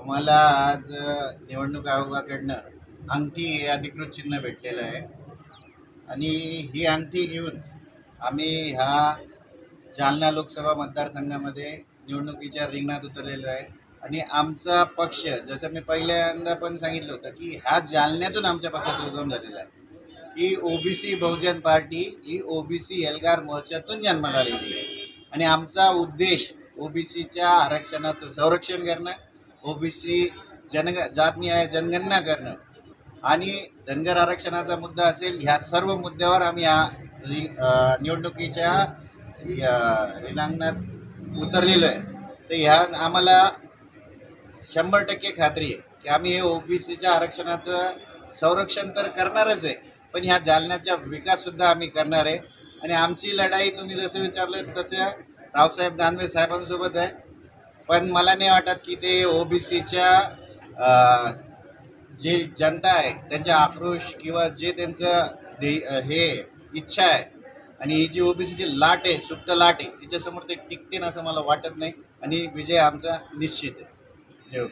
आम्हाला आज निवडणूक आयोगाकडनं अंगठी हे अधिकृत चिन्ह भेटलेलं आहे आणि ही अंगठी घेऊन आम्ही ह्या जालना लोकसभा मतदारसंघामध्ये निवडणुकीच्या रिंगणात उतरलेलो आहे. आणि आमचा पक्ष, जसं मी पहिल्यांदा पण सांगितलं होतं की ह्या जालन्यातून आमच्या पक्षाचा उगम झालेला आहे की ओबीसी बहुजन पार्टी ही ओबीसी एल्गार मोर्चातून जन्माला आलेली आहे. आणि आमचा उद्देश ओबीसीच्या आरक्षणाचं संरक्षण करणं, ओबीसी जात न्याय जनगणना करणं आणि धनगर आरक्षणाचा मुद्दा असेल, ह्या सर्व मुद्द्यावर आम्ही निवडणुकीच्या रिंगणात उतरलेलो आहे. तर ह्या आम्हाला 100% खात्री आहे की आम्ही हे ओबीसीच्या आरक्षणाचं संरक्षण तर करणारच आहे, पण ह्या जालन्याचा विकाससुद्धा आम्ही करणार आहे. आणि आमची लढाई तुम्ही जसं विचारलं तसं रावसाहेब दानवे साहेबांसोबत आहे. पण मला नाही वाटत की ते ओबीसीच्या जे जनता आहे त्यांचा आक्रोश किंवा जे त्यांचं हे इच्छा आहे आणि ही जी ओबीसीची लाट आहे, सुप्त लाट आहे, तिच्यासमोर ते टिकतील असं मला वाटत नाही. आणि विजय आमचा निश्चित आहे.